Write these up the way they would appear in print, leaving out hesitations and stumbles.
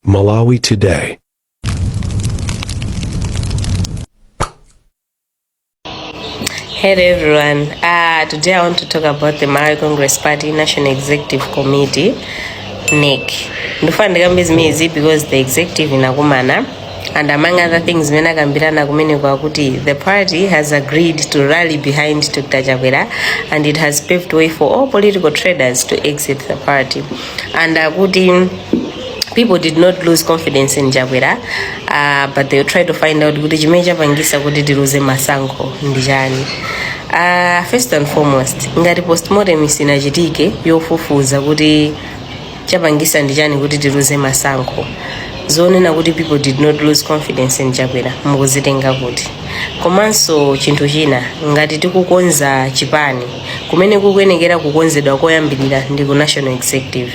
Malawi today. Hello everyone. Today I want to talk about the Malawi Congress Party National Executive Committee, NEC. Ndifandika mbizimezi because the executive inakumana, and among other things mena kambirana kumene kwa kuti the party has agreed to rally behind Dr. Agwirizana, and it has paved way for all political traders to exit the party. And kuti people did not lose confidence in Agwirizana, but they tried to find out kuti chimene chapangisa kuti tiluze masankho ndijani. First and foremost, ngati postmortem isinachitike yofufuza kuti chapangisa ndijani kuti tiluze masankho, zonena kuti people did not lose confidence in Agwirizana mukuzitenga kuti. Komanso chinthu china, ngati tikukonza chipani kumene kukuyenekera kukonzedwa koyambirira ndi ku national executive,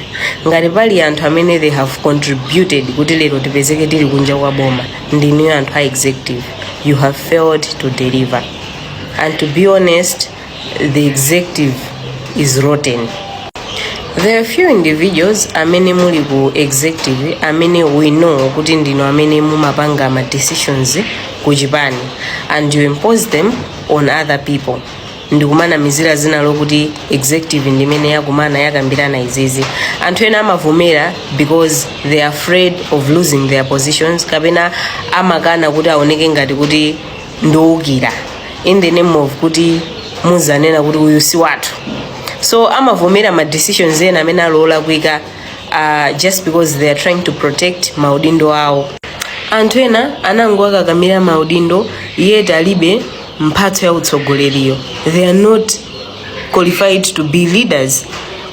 ngati pali anthu amene they have contributed kuti lero tipezeke tili kunja kwa boma ndinu anthu a executive, you have failed to deliver. And to be honest, the executive is rotten. There are a few individuals amene muli ku executive amene we know kuti ndino amene mumapanga ma decisions ku chipani, and you impose them on other people. Ndikumana mizira zina lokuti executive ndimene yakumana yakambirana izizi. Anthu ena amavomera because they are afraid of losing their positions, kapena amakana kuti aoneke ngati kuti ndowukira in the name of kuti muzanena kuti uyu si wathu. So amavomera ma decisions ena amene alola kuika just because they are trying to protect maudindo awo. Anthu ena anangoaka kamira maudindo yet alibe mphatso ya utsogoleriyo. They are not qualified to be leaders.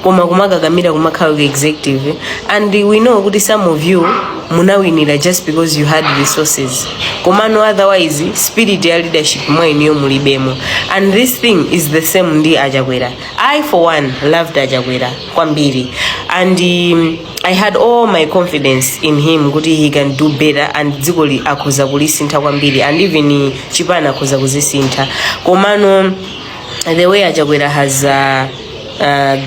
Koma kumaka kamira kumakhawa ku executive, and we know kuti some of you munawinira just because you had resources. Komano otherwise spirit ya leadership mwainiyo mulibemo. And this thing is the same ndi Agwirizana. I for one loved Agwirizana kwambiri, and I had all my confidence in him kuti he can do better, and dzikoli akhoza kulisintha kwambiri, and even chipana akhoza kuzisintha. Komano the way Agwirizana has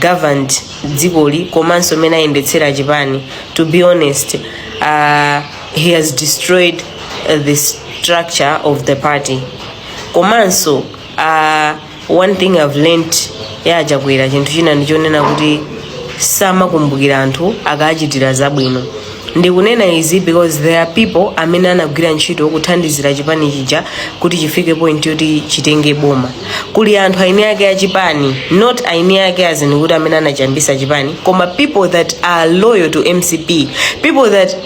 governed dzikoli komanso mena endetsera chipani, to be honest, he has destroyed the structure of the party. Komanso one thing I've learned ya Agwirizana, chinthu china ndichonena kuti samakumbukira anthu akachitira zabwino. Ndikunena izi because there are people amene anagwira ntchito kuthandizira chipani chija kuti chifike point yoti chitenge boma. Kuli anthu aini yake ya chipani, not aini yake as in kuti amene anachambisa chipani, koma people that are loyal to MCP, people that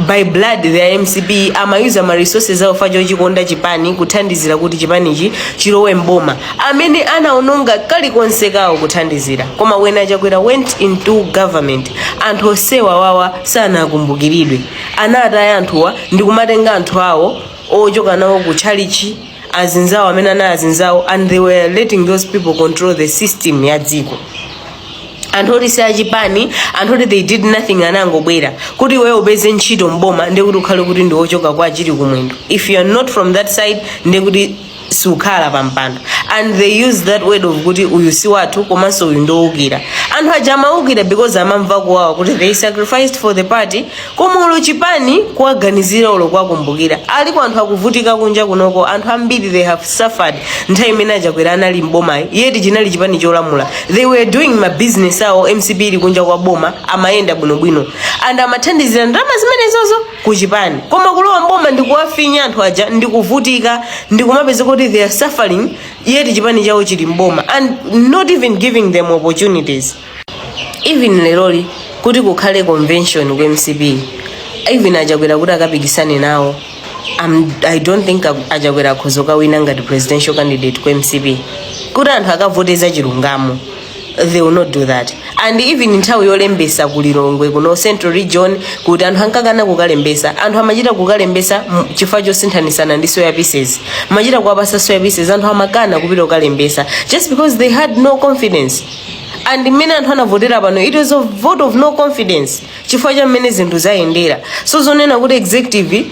by blood they are MCP, amayuza ma resources awo fajo chikonda chipani kuthandizira kuti chipanichi chilowe mboma, amene anaononga kalikonse kawo kuthandizira. Koma when Agwirizana went into government, anthu osewa wawa sanakumbukiridwe. Anataya anthuwa ndikumatenga anthu awo ochoka nawo kutchalichi azinzawo amene ana azinzawo, and they were letting those people control the system ya dziko. Anthu oti si achipani, anthu oti they did nothing anangobwera kuti wewe ubeze ntchito mboma ndekuti ukhale kuti ndi ochoka kwa achiri kumwendo. If you are not from that side ndekuti sukhala pampando, and they use that word of kuti uyu si wathu komanso uyu ndowukira. Anthu aja amaukira because amamva kuwawa kuti they sacrificed for the party, koma ulo chipani kuwaganizira ulo kwakumbukira. Aliko anthu akuvutika kunja kunoko, anthu ambiri they have suffered nthawi imene Agwirizana anali mboma yeti chinali chipani cholamula. They were doing my business awo, MCP ili kunja kwa boma amayenda bwinobwino, and amathandizira ndalama zimenezozo ku chipani. Koma kulowa mboma ndikuwafinya anthu aja, ndikuvutika, ndikumapeza kuti they are suffering yeti chipani chawo chili mboma, and not even giving them opportunities. Even leroli kuti kukhale convention ku MCP, even Agwirizana kuti akapikisane nawo, I don't think Agwirizana akhozoka wina ngati presidential candidate ku MCP kuti anthu akavoteza chilungamo. They will not do that. And even nthawi yolembesa kulilongwe kuno central region kuti anthu ankakana kukalembesa, anthu amachita kukalembesa chifukwa chosinthanisana ndi soya pieces, machita kuwapasa soya pieces, anthu amakana kupita kukalembesa just because they had no confidence. And mmene anthu anavotera pano, it was a vote of no confidence chifukwa cha mmene zinthu zayendera. So zonena kuti executive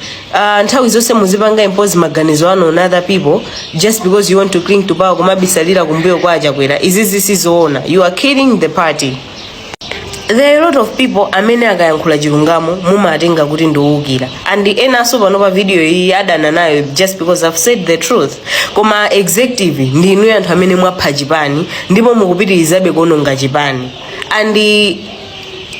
nthawi zonse muzipanga impose maganizo ano on other people just because you want to cling to power, kumabisalira kumbuyo kwa Agwirizana. Izizi sizoona. You are killing the party. there are a lot of people amene akayankhula chilungamo mumatenga kuti ndiwukira, and enaso pano pa video iyi adana nayo just because I've said the truth. Koma executive ndi inu anthu amene mwapha chipani ndipo mukupitirizabe kuononga chipani, and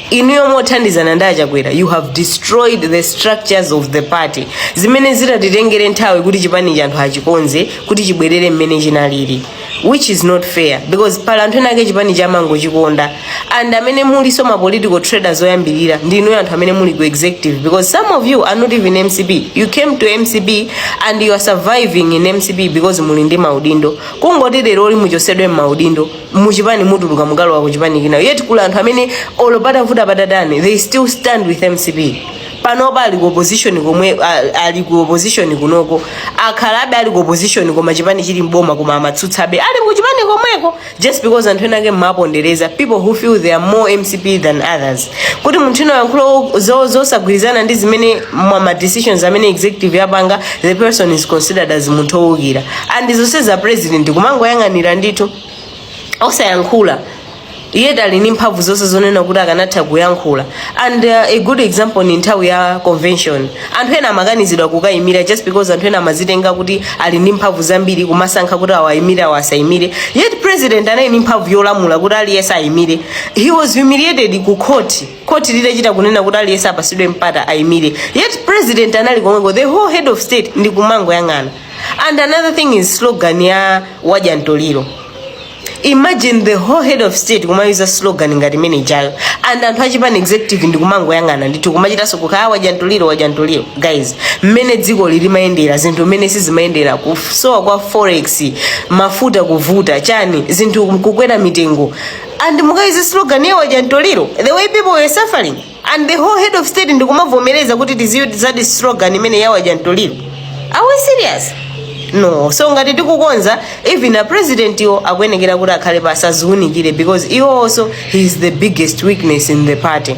inuyo mothandizana ndi Achakwera, you have destroyed the structures of the party zimene zitatitengere nthawi kuti chipani cha anthu achikonze kuti chibwerere mmene chinalili, which is not fair because pala anthu ena ake chipani cha mango chikonda, and amene muli so ma political traders oyambirira ndi inuyo anthu amene muli ku executive, because some of you are not even MCB. You came to MCB and you are surviving in MCB because muli ndi maudindo. Kungoti lero oli muchosedwe maudindo muchipani mutuluka mugalo wa kuchipani kina, yet kula anthu amene olopata vuta patadani they still stand with MCB. Panoba ali ku opposition komwe ali ku opposition kunoko, akhalabe ali ku opposition koma chipani chili mboma koma amatsutsabe ali ku chipani komweko just because anthu ena ake mapondereza people who feel they are more MCP than others. Kuti munthu ino yankhulo zosagwirizana ndi zimene ma decisions amene executive yapanga, the person is considered as munthu owukira, and zonse za president kumangoyang'anira ndithu osayankhula yet alini mphamvu zonse zonena kuti akanatha kuyankhula. And a good example ni nthawi ya convention, anthu ena amakanizidwa kukayimira just because anthu ena amazitenga kuti alini mphamvu zambiri kumasankha kuti awayimire awasayimire, yet president anayini mphamvu yolamula kuti aliyesa ayimire. He was humiliated ku court lilechita kunena kuti aliyesa apasidwe mpata ayimire, yet president anali komweko, the whole head of state ndi kumango yang'ana. And another thing is slogan ya wajantoliro. Imagine the whole head of state kumayuza slogan ngati manager, and anthu achipani executive ndi kumango yang'ana ndithu kumachita sokukhala wajantoliro. Guys, mmene dziko lili mayendera zinthu mmene sizimayendera, kusowa kwa forex, mafuta kuvuta chani, zinthu kukwera mitengo, and mukaiza slogan ya wajantoliro, the way people were suffering, and the whole head of state ndi kumavomereza kuti tizadi slogan imene ya wajantoliro. Are we serious? No. So ngati tikukonza even a president yo akwenekera kuti akhale pasaziunikire because iwo also he is the biggest weakness in the party.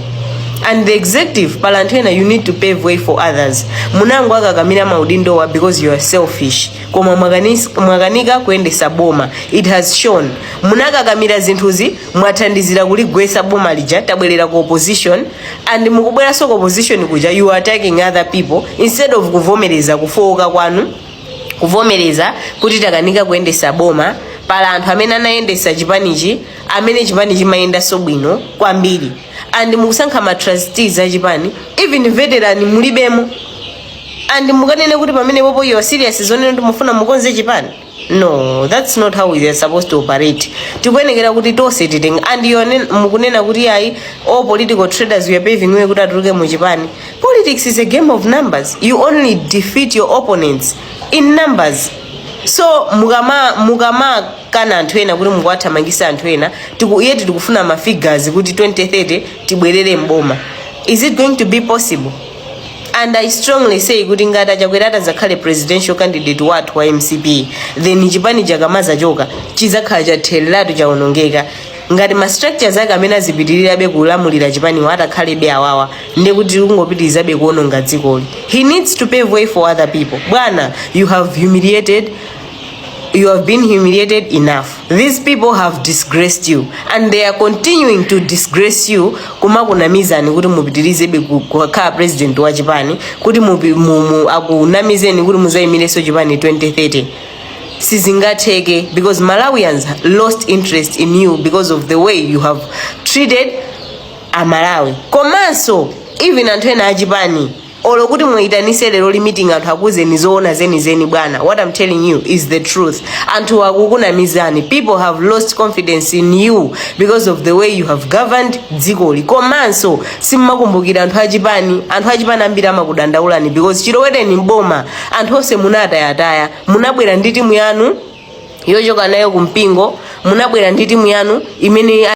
And the executive palantena, you need to pave way for others. Munango akakamira maudindo wa because you are selfish. Koma mwaganika kuendesa boma. It has shown. Munaga kamira zinthuzi mwathandizira kuligwesa boma lija tabwelera ku opposition, and mukubwera so opposition kuja you are attacking other people instead of kuvomereza kufoka kwanu, kuvomereza kuti takanika kuendesa boma pala anthu amene anayendesa chipanichi amene chipanichi mayenda so bwino kwambiri, and mukusankha ma trustees a chipani even veteran mulibemo, and mukanene kuti pamene popo you are serious zonena kuti mufuna mukonze chipani. No, that's not how we are supposed to operate. Tikuyenekera kuti tose titenga, and mukunena kuti ayi all political traders we are paving way kuti atuluke mu chipani. Politics is a game of numbers. You only defeat your opponents in numbers. So mugama kana anthu ena kuti mukwathamangisa anthu ena yeti tikufuna ma figures kuti 2030 tibwerere mboma. Is it going to be possible? And I strongly say kuti ngati Achakwera adzakhale presidential candidate wathu wa MCP, then chipani chakamaza choka chizakhala chathelelatu chaonongeka. Ngati ma structures ake amene azipitirirabe kulamulira chipani watakhalebe awawa ndi kuti kungopitirizabe kuononga dzikoli. He needs to pave way for other people. Bwana, you have been humiliated enough. These people have disgraced you and they are continuing to disgrace you. Kuma kunamizani kuti mupitirizebe kukhala president wa chipani, kuti akunamizeni kuti muzayimire so chipani 2030. Sizingatheke because Malawians lost interest in you because of the way you have treated a Malawi. Komanso even anthu ena achipani olo kuti muitanise lero meeting anthu akuzeni zoona zeni bwana. What I'm telling you is the truth. Anthu akukunamizani. People have lost confidence in you because of the way you have governed dzikoli. Komanso simmakumbukira anthu achipani ambiri amakudandaulani because chilowereni mboma anthu onse munatayataya, munabwera ndi timu yanu yochoka nayo kumpingo, munabwera ndi timu yanu imene